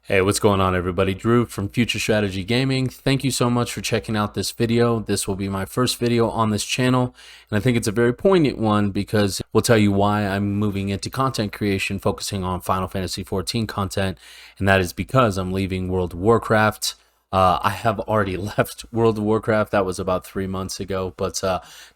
Hey, what's going on, everybody? Drew from Future Strategy Gaming. Thank you so much for checking out this video. This will be my first video on this channel, and I think it's a very poignant one because we'll tell you why I'm moving into content creation, focusing on Final Fantasy XIV content, and that is because I'm leaving World of Warcraft. I have already left World of Warcraft. That was about 3 months ago, but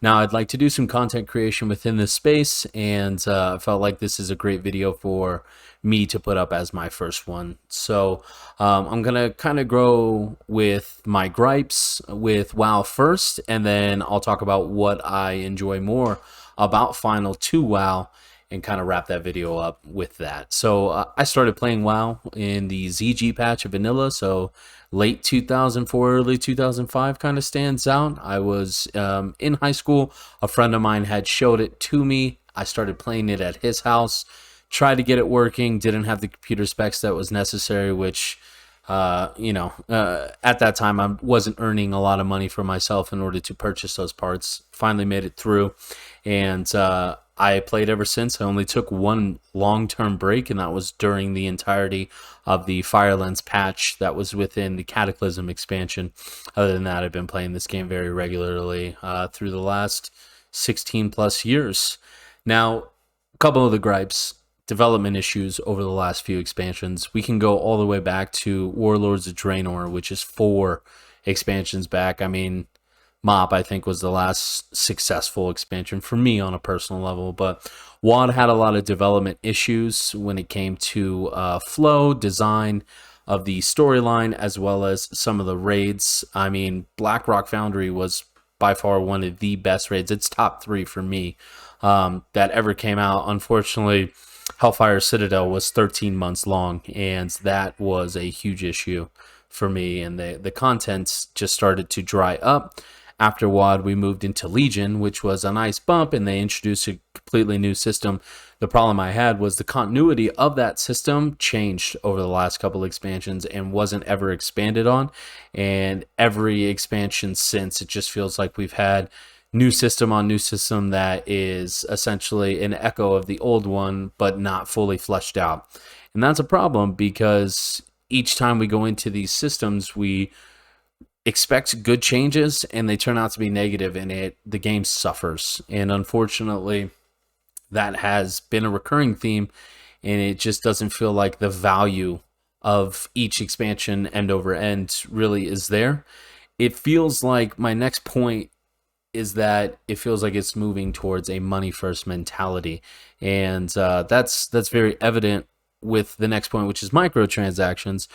now I'd like to do some content creation within this space, and I felt like this is a great video for me to put up as my first one. So I'm gonna kind of grow with my gripes with WoW first, and then I'll talk about what I enjoy more about Final 2 WoW and kind of wrap that video up with that. So I started playing WoW in the ZG patch of vanilla, so late 2004, early 2005 kind of stands out. I was in high school. A friend of mine had showed it to me. I started playing it at his house, tried to get it working, didn't have the computer specs that was necessary, which at that time I wasn't earning a lot of money for myself in order to purchase those parts. Finally made it through, and I played ever since. I only took one long-term break, and that was during the entirety of the Firelens patch that was within the Cataclysm expansion. Other than that, I've been playing this game very regularly through the last 16 plus years. Now, a couple of the gripes: development issues over the last few expansions. We can go all the way back to Warlords of Draenor, which is 4 expansions back. I mean, Mop, I think, was the last successful expansion for me on a personal level, but WoD had a lot of development issues when it came to flow, design of the storyline, as well as some of the raids. I mean, Blackrock Foundry was by far one of the best raids. It's top 3 for me that ever came out. Unfortunately, Hellfire Citadel was 13 months long, and that was a huge issue for me, and the contents just started to dry up. After WoD, we moved into Legion, which was a nice bump, and they introduced a completely new system. The problem I had was the continuity of that system changed over the last couple expansions and wasn't ever expanded on, and every expansion since, it just feels like we've had new system on new system that is essentially an echo of the old one, but not fully fleshed out. And that's a problem because each time we go into these systems, we expect good changes and they turn out to be negative, and the game suffers. And unfortunately, that has been a recurring theme, and it just doesn't feel like the value of each expansion end over end really is there. It feels like my next point is that it feels like it's moving towards a money first mentality, and that's very evident with the next point, which is microtransactions.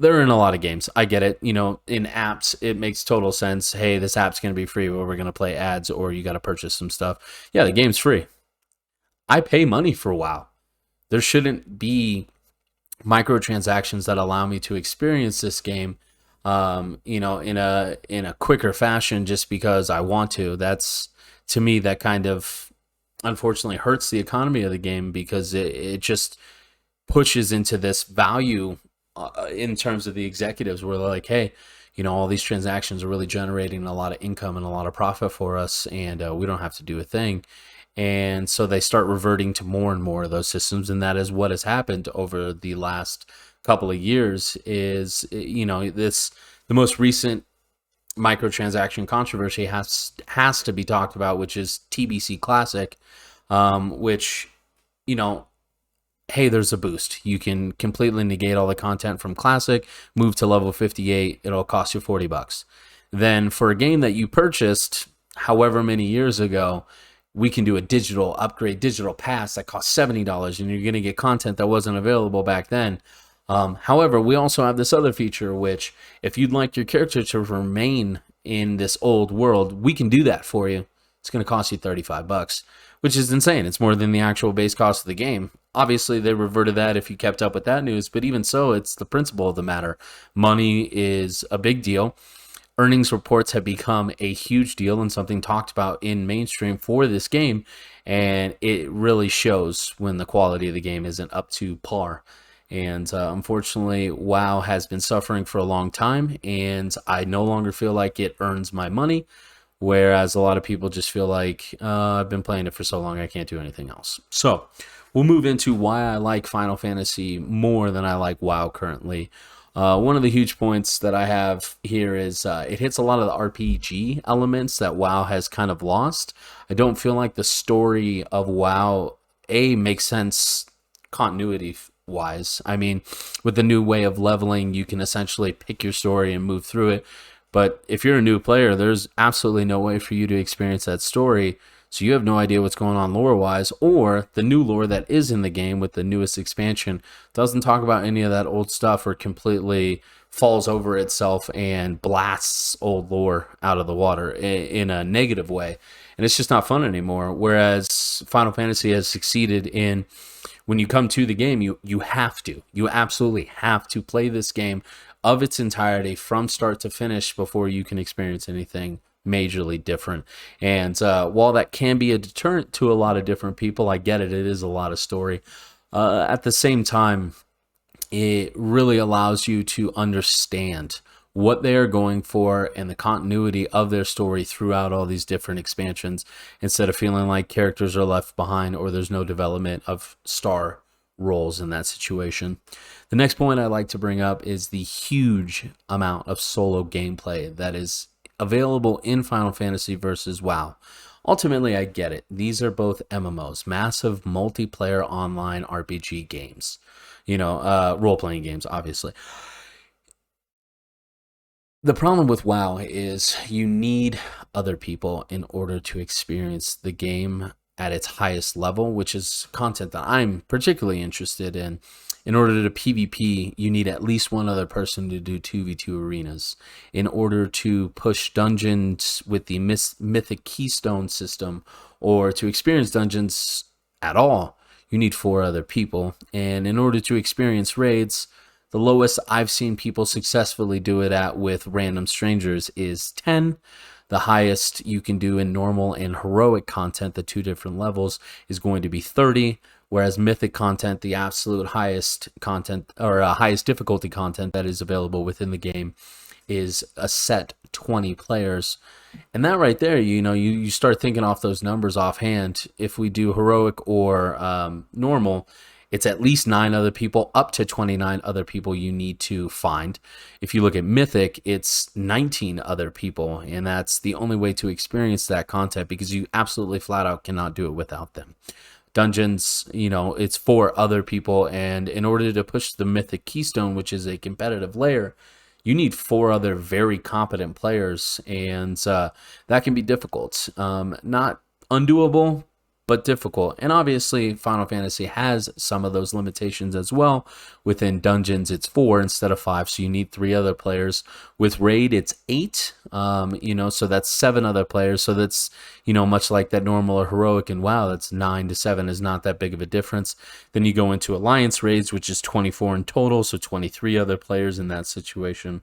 They're in a lot of games. I get it. In apps, it makes total sense. Hey, this app's going to be free, but we're going to play ads, or you got to purchase some stuff. Yeah, the game's free. I pay money for WoW. There shouldn't be microtransactions that allow me to experience this game in a quicker fashion just because I want to. That's, to me, that kind of unfortunately hurts the economy of the game, because it just pushes into this value in terms of the executives, where they're like, hey, all these transactions are really generating a lot of income and a lot of profit for us, and we don't have to do a thing. And so they start reverting to more and more of those systems, and that is what has happened over the last couple of years. Is the most recent microtransaction controversy has to be talked about, which is TBC Classic, which hey, there's a boost. You can completely negate all the content from Classic, move to level 58, it'll cost you $40. Then for a game that you purchased however many years ago, we can do a digital upgrade, digital pass that costs $70, and you're going to get content that wasn't available back then. However, we also have this other feature, which if you'd like your character to remain in this old world, we can do that for you. It's going to cost you $35, which is insane. It's more than the actual base cost of the game. Obviously, they reverted that if you kept up with that news, but even so, it's the principle of the matter. Money is a big deal. Earnings reports have become a huge deal and something talked about in mainstream for this game, and it really shows when the quality of the game isn't up to par. And unfortunately, WoW has been suffering for a long time, and I no longer feel like it earns my money. Whereas a lot of people just feel like, I've been playing it for so long, I can't do anything else. So we'll move into why I like Final Fantasy more than I like WoW currently. One of the huge points that I have here is it hits a lot of the RPG elements that WoW has kind of lost. I don't feel like the story of WoW makes sense continuity wise. I mean, with the new way of leveling, you can essentially pick your story and move through it. But if you're a new player, there's absolutely no way for you to experience that story. So you have no idea what's going on lore-wise, or the new lore that is in the game with the newest expansion doesn't talk about any of that old stuff or completely falls over itself and blasts old lore out of the water in a negative way. And it's just not fun anymore. Whereas Final Fantasy has succeeded in, when you come to the game, you absolutely have to play this game of its entirety from start to finish before you can experience anything majorly different. And while that can be a deterrent to a lot of different people, I get it, it is a lot of story. At the same time, it really allows you to understand what they are going for and the continuity of their story throughout all these different expansions, instead of feeling like characters are left behind or there's no development of star roles in that situation. The next point I like to bring up is the huge amount of solo gameplay that is available in Final Fantasy versus WoW. Ultimately, I get it. These are both MMOs, massive multiplayer online RPG games. Role-playing games, obviously. The problem with WoW is you need other people in order to experience the game at its highest level, which is content that I'm particularly interested in. In order to PvP, you need at least one other person to do 2v2 arenas. In order to push dungeons with the Mythic Keystone system, or to experience dungeons at all, you need 4 other people. And in order to experience raids, the lowest I've seen people successfully do it at with random strangers is 10. The highest you can do in normal and heroic content, the 2 different levels, is going to be 30. Whereas mythic content, the absolute highest content, or highest difficulty content that is available within the game, is a set 20 players. And that right there, you start thinking off those numbers offhand. If we do heroic or normal, it's at least 9 other people, up to 29 other people you need to find. If you look at Mythic, it's 19 other people, and that's the only way to experience that content, because you absolutely flat out cannot do it without them. Dungeons, it's 4 other people, and in order to push the Mythic Keystone, which is a competitive layer, you need 4 other very competent players, and that can be difficult. Not undoable, but difficult. And obviously Final Fantasy has some of those limitations as well. Within dungeons, it's 4 instead of 5, so you need 3 other players. With raid, it's 8, so that's 7 other players. So that's, much like that normal or heroic and WoW, that's 9 to 7 is not that big of a difference. Then you go into alliance raids, which is 24 in total, so 23 other players in that situation.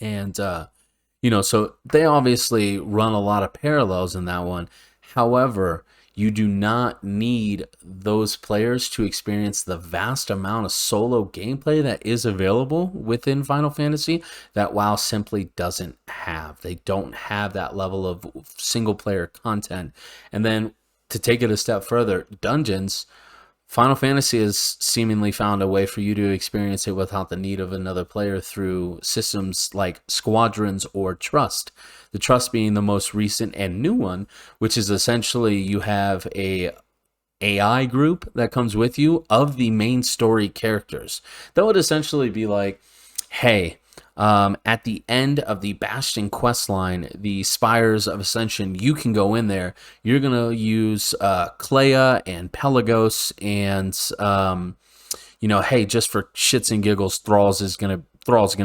And so they obviously run a lot of parallels in that one. However, you do not need those players to experience the vast amount of solo gameplay that is available within Final Fantasy that WoW simply doesn't have. They don't have that level of single player content. And then to take it a step further, dungeons, Final Fantasy has seemingly found a way for you to experience it without the need of another player through systems like Squadrons or Trust. The Trust being the most recent and new one, which is essentially you have a AI group that comes with you of the main story characters. That would essentially be like, hey, at the end of the Bastion questline, the Spires of Ascension, you can go in there. You're going to use Clea and Pelagos and, hey, just for shits and giggles, Thrall's going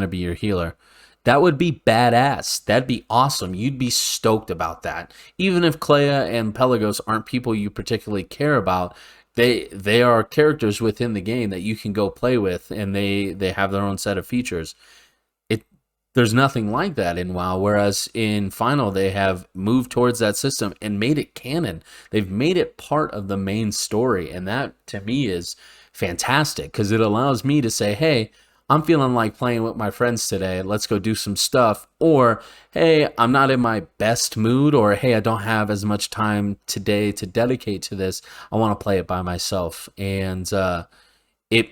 to be your healer. That would be badass. That'd be awesome. You'd be stoked about that. Even if Clea and Pelagos aren't people you particularly care about, they are characters within the game that you can go play with, and they have their own set of features. There's nothing like that in WoW, whereas in Final, they have moved towards that system and made it canon. They've made it part of the main story, and that, to me, is fantastic, because it allows me to say, hey, I'm feeling like playing with my friends today. Let's go do some stuff. Or, hey, I'm not in my best mood. Or, hey, I don't have as much time today to dedicate to this. I want to play it by myself. And it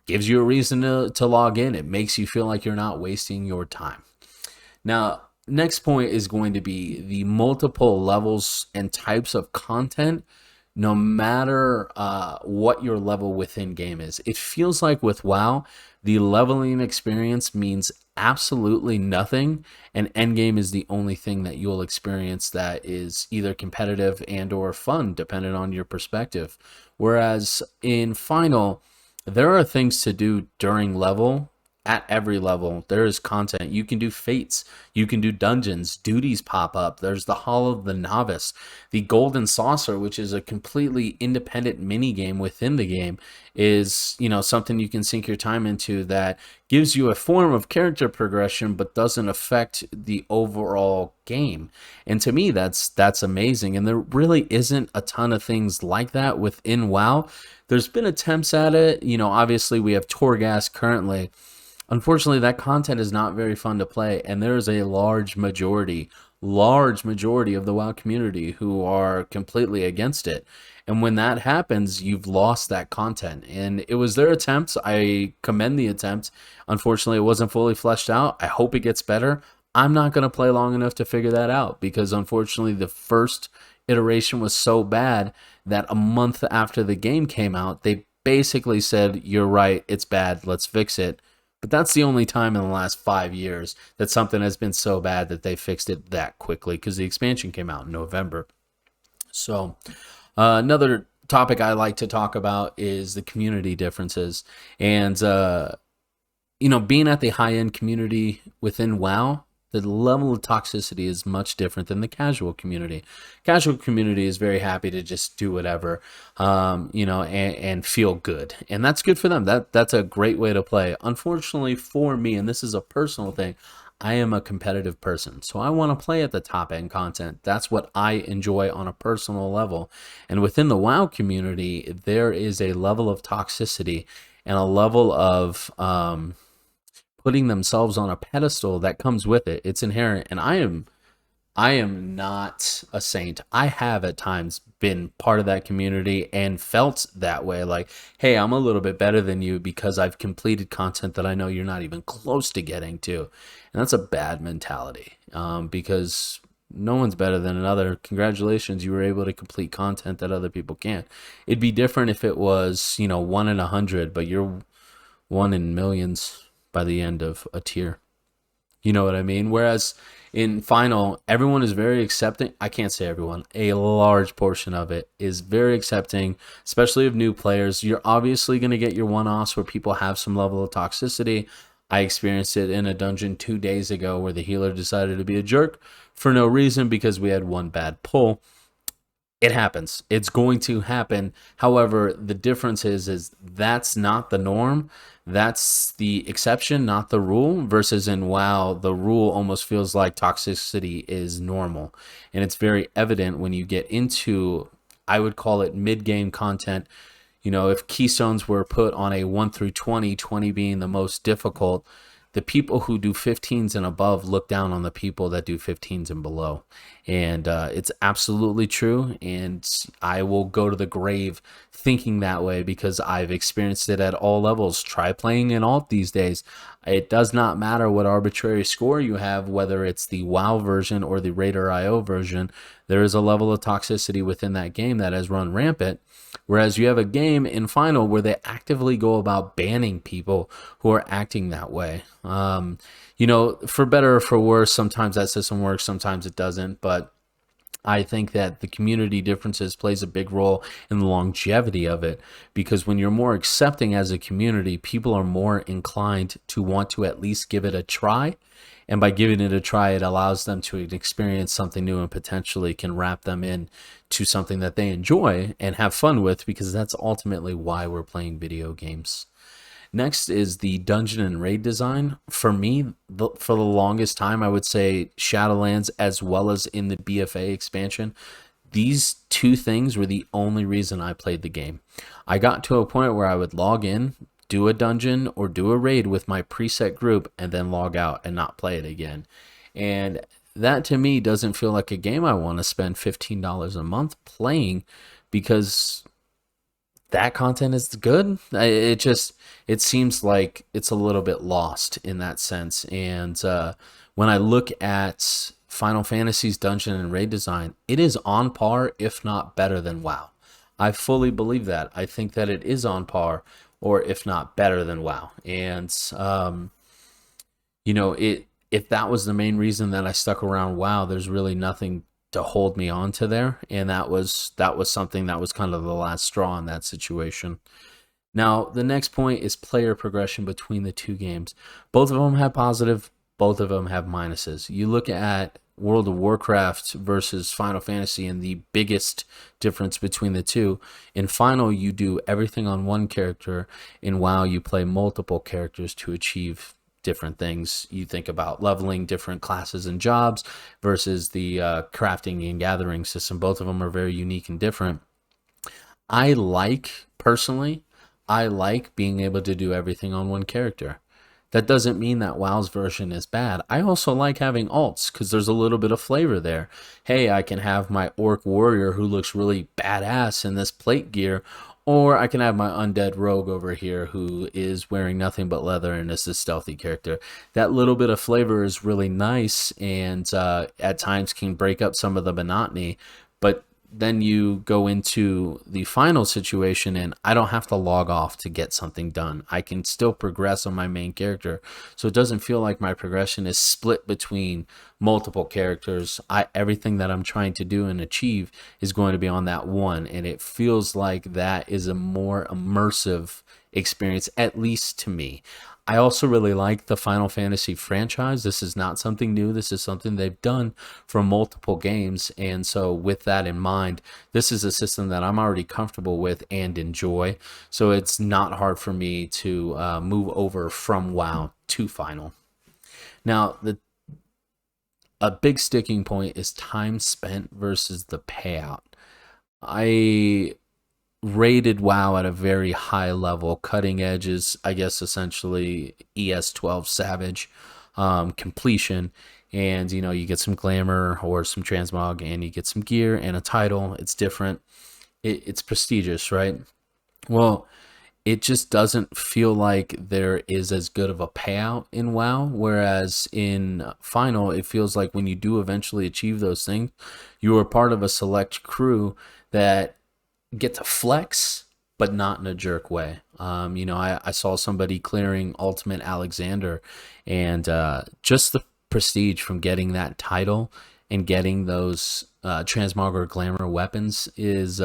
gives you a reason to log in. It makes you feel like you're not wasting your time. Now, next point is going to be the multiple levels and types of content, no matter what your level within game is. It feels like with WoW, the leveling experience means absolutely nothing, and endgame is the only thing that you'll experience that is either competitive and or fun, depending on your perspective. Whereas in Final, there are things to do during level. At every level there is content. You can do fates, you can do dungeons, duties pop up. There's the Hall of the Novice, the Golden Saucer, which is a completely independent mini game within the game, is, you know, something you can sink your time into that gives you a form of character progression but doesn't affect the overall game. And to me, that's amazing, and there really isn't a ton of things like that within WoW. There's been attempts at it, you know. Obviously we have Torghast currently. Unfortunately, that content is not very fun to play, and there is a large majority of the WoW community who are completely against it. And when that happens, you've lost that content. And it was their attempt. I commend the attempt. Unfortunately, it wasn't fully fleshed out. I hope it gets better. I'm not going to play long enough to figure that out, because unfortunately, the first iteration was so bad that a month after the game came out, they basically said, "You're right, it's bad, let's fix it." But that's the only time in the last 5 years that something has been so bad that they fixed it that quickly, because the expansion came out in November. So another topic I like to talk about is the community differences. And, you know, being at the high-end community within WoW, the level of toxicity is much different than the casual community. Casual community is very happy to just do whatever, you know, and feel good. And that's good for them. That's a great way to play. Unfortunately for me, and this is a personal thing, I am a competitive person. So I want to play at the top end content. That's what I enjoy on a personal level. And within the WoW community, there is a level of toxicity and a level of putting themselves on a pedestal that comes with it. It's inherent. And I am not a saint. I have at times been part of that community and felt that way, like, hey, I'm a little bit better than you because I've completed content that I know you're not even close to getting to. And that's a bad mentality, because no one's better than another. Congratulations, you were able to complete content that other people can't. It'd be different if it was, you know, 1 in 100, but you're 1 in millions by the end of a tier. You know what I mean? Whereas in Final, everyone is very accepting. I can't say everyone. A large portion of it is very accepting, especially of new players. You're obviously going to get your one-offs where people have some level of toxicity. I experienced it in a dungeon 2 days ago where the healer decided to be a jerk for no reason because we had one bad pull. It happens. It's going to happen. However, the difference is that's not the norm. That's the exception, not the rule. Versus in WoW, the rule almost feels like toxicity is normal. And it's very evident when you get into, I would call it mid-game content. You know, if keystones were put on a 1 through 20, 20 being the most difficult, the people who do 15s and above look down on the people that do 15s and below. And it's absolutely true. And I will go to the grave thinking that way because I've experienced it at all levels. Try playing in alt these days. It does not matter what arbitrary score you have, whether it's the WoW version or the Raider.io version. There is a level of toxicity within that game that has run rampant. Whereas you have a game in Final where they actively go about banning people who are acting that way. You know, for better or for worse, sometimes that system works, sometimes it doesn't. But I think that the community differences plays a big role in the longevity of it, because when you're more accepting as a community, people are more inclined to want to at least give it a try. And by giving it a try, it allows them to experience something new and potentially can wrap them in to something that they enjoy and have fun with, because that's ultimately why we're playing video games. Next is the dungeon and raid design. For me, for the longest time, I would say Shadowlands as well as in the BFA expansion, these two things were the only reason I played the game. I got to a point where I would log in do a dungeon or do a raid with my preset group and then log out and not play it again. And that to me doesn't feel like a game I want to spend $15 a month playing, because that content is good. It seems like it's a little bit lost in that sense. And when I look at Final Fantasy's dungeon and raid design, it is on par, if not better than WoW. I fully believe that. I think that it is on par, or if not better than WoW. And if that was the main reason that I stuck around WoW, there's really nothing to hold me on to there, and that was something that was kind of the last straw in that situation. Now, the next point is player progression between the two games. Both of them have positive, both of them have minuses. You look at World of Warcraft versus Final Fantasy, and the biggest difference between the two: in Final, you do everything on one character. In WoW, you play multiple characters to achieve different things. You think about leveling different classes and jobs versus the crafting and gathering system. Both of them are very unique and different. Personally, I like being able to do everything on one character. That doesn't mean that WoW's version is bad. I also like having alts because there's a little bit of flavor there. Hey, I can have my orc warrior who looks really badass in this plate gear, or I can have my undead rogue over here who is wearing nothing but leather and is a stealthy character. That little bit of flavor is really nice, and at times can break up some of the monotony. But then you go into the final situation, and I don't have to log off to get something done. I can still progress on my main character, so it doesn't feel like my progression is split between multiple characters. Everything that I'm trying to do and achieve is going to be on that one, and it feels like that is a more immersive experience, at least to me. I also really like the Final Fantasy franchise. This is not something new. This is something they've done for multiple games. And so with that in mind, this is a system that I'm already comfortable with and enjoy. So it's not hard for me to move over from WoW to Final. Now, a big sticking point is time spent versus the payout. I rated WoW at a very high level. Cutting edge is, I guess, essentially ES12 Savage completion. And, you get some glamour or some transmog, and you get some gear and a title. It's different. It's prestigious, right? Well, it just doesn't feel like there is as good of a payout in WoW, whereas in Final, it feels like when you do eventually achieve those things, you are part of a select crew that get to flex, but not in a jerk way. I saw somebody clearing Ultimate Alexander, and just the prestige from getting that title and getting those transmog glamour weapons is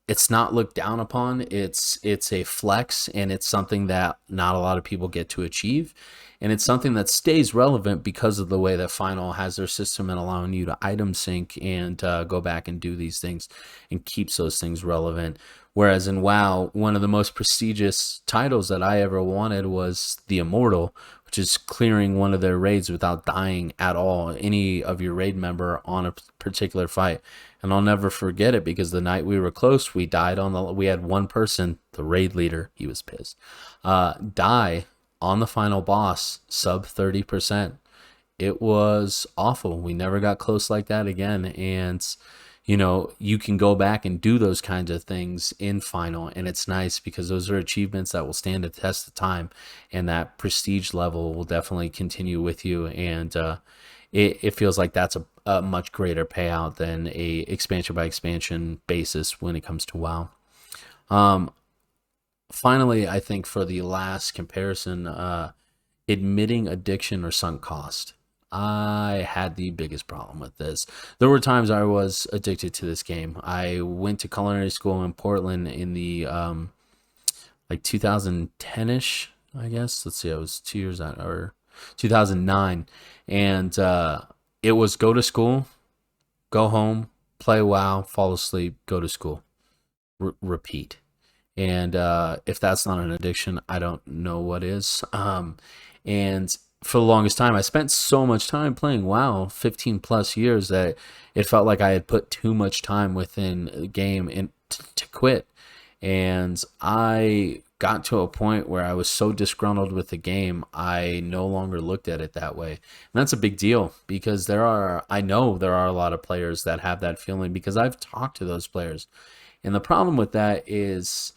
it's not looked down upon. It's a flex, and it's something that not a lot of people get to achieve. And it's something that stays relevant because of the way that Final has their system and allowing you to item sync and go back and do these things, and keeps those things relevant. Whereas in WoW, one of the most prestigious titles that I ever wanted was the Immortal, which is clearing one of their raids without dying at all, any of your raid member on a particular fight. And I'll never forget it, because the night we were close, we died we had one person, the raid leader, he was pissed, die on the final boss, sub 30%. It was awful. We never got close like that again. And you can go back and do those kinds of things in Final, and it's nice because those are achievements that will stand the test of time, and that prestige level will definitely continue with you. And it feels like that's a much greater payout than a expansion by expansion basis when it comes to WoW. Finally, I think for the last comparison, admitting addiction or sunk cost. I had the biggest problem with this. There were times I was addicted to this game. I went to culinary school in Portland in the like 2010-ish, I guess. Let's see, I was 2 years out, or 2009. And it was go to school, go home, play WoW, fall asleep, go to school, repeat. And if that's not an addiction, I don't know what is. And for the longest time, I spent so much time playing WoW, 15 plus years, that it felt like I had put too much time within the game and to quit. And I got to a point where I was so disgruntled with the game, I no longer looked at it that way. And that's a big deal because I know there are a lot of players that have that feeling because I've talked to those players. And the problem with that is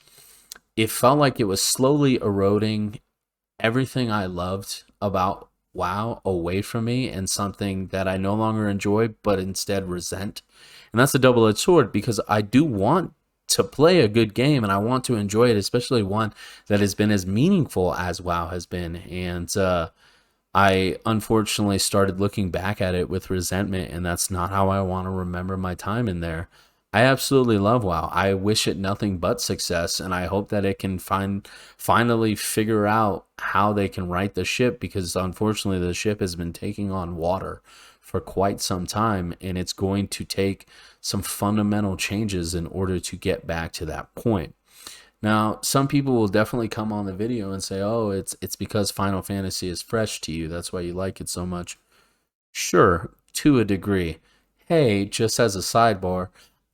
it felt like it was slowly eroding everything I loved about WoW away from me and something that I no longer enjoy, but instead resent. And that's a double-edged sword because I do want to play a good game and I want to enjoy it, especially one that has been as meaningful as WoW has been. And I unfortunately started looking back at it with resentment, and that's not how I want to remember my time in there. I absolutely love WoW. I wish it nothing but success, and I hope that it can finally figure out how they can right the ship because unfortunately the ship has been taking on water for quite some time, and it's going to take some fundamental changes in order to get back to that point. Now, some people will definitely come on the video and say, "Oh, it's because Final Fantasy is fresh to you. That's why you like it so much." Sure, to a degree. Hey, just as a sidebar,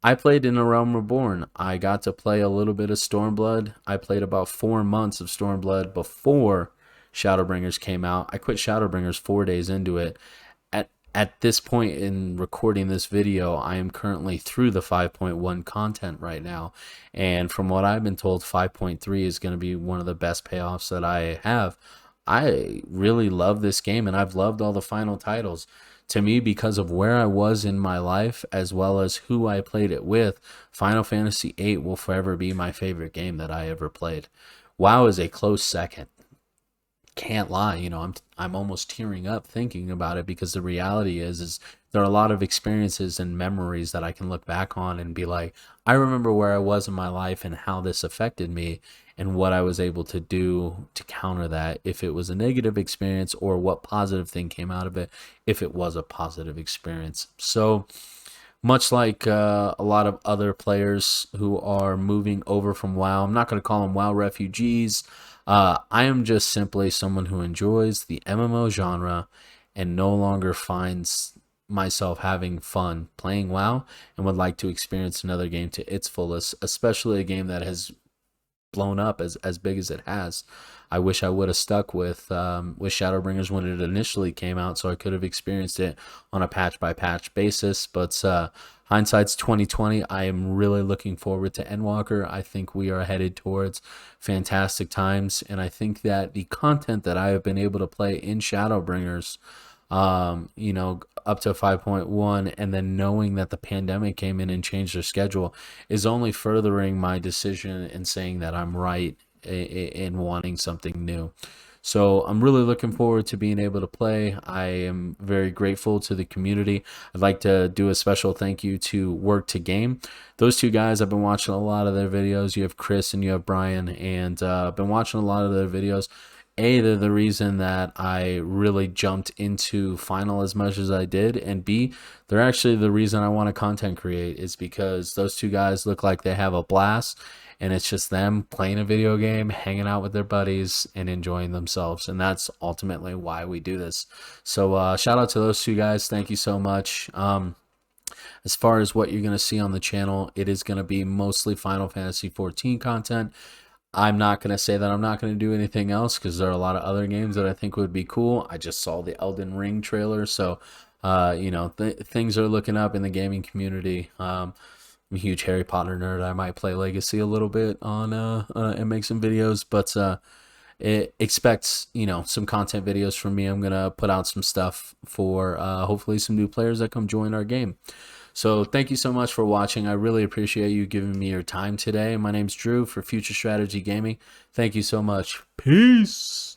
I played in A Realm Reborn. I got to play a little bit of Stormblood. I played about 4 months of Stormblood before Shadowbringers came out. I quit Shadowbringers 4 days into it. At this point in recording this video, I am currently through the 5.1 content right now. And from what I've been told, 5.3 is going to be one of the best payoffs that I have. I really love this game, and I've loved all the final titles. To me, because of where I was in my life as well as who I played it with, Final Fantasy VIII will forever be my favorite game that I ever played. WoW is a close second. Can't lie, I'm almost tearing up thinking about it because the reality is there are a lot of experiences and memories that I can look back on and be like, I remember where I was in my life and how this affected me and what I was able to do to counter that if it was a negative experience, or what positive thing came out of it if it was a positive experience. So much like a lot of other players who are moving over from WoW, I'm not going to call them WoW refugees. I am just simply someone who enjoys the MMO genre and no longer finds myself having fun playing WoW and would like to experience another game to its fullest, especially a game that has blown up as big as it has. I wish I would have stuck with Shadowbringers when it initially came out, so I could have experienced it on a patch by patch basis. But hindsight's 2020. I am really looking forward to Endwalker. I think we are headed towards fantastic times, and I think that the content that I have been able to play in Shadowbringers, up to 5.1, and then knowing that the pandemic came in and changed their schedule is only furthering my decision in saying that I'm right in wanting something new. So I'm really looking forward to being able to play. I am very grateful to the community. I'd like to do a special thank you to Work to Game. Those two guys, I've been watching a lot of their videos. You have Chris and you have Brian, and I've been watching a lot of their videos. They're the reason that I really jumped into Final as much as I did, and B, they're actually the reason I want to content create, is because those two guys look like they have a blast, and it's just them playing a video game, hanging out with their buddies, and enjoying themselves, and that's ultimately why we do this. So shout out to those two guys. Thank you so much. As far as what you're going to see on the channel, it is going to be mostly Final Fantasy 14 content. I'm not going to say that I'm not going to do anything else because there are a lot of other games that I think would be cool. I just saw the Elden Ring trailer, so things are looking up in the gaming community. I'm a huge Harry Potter nerd. I might play Legacy a little bit on and make some videos, but expect some content videos from me. I'm gonna put out some stuff for hopefully some new players that come join our game. So thank you so much for watching. I really appreciate you giving me your time today. My name's Drew for Future Strategy Gaming. Thank you so much. Peace.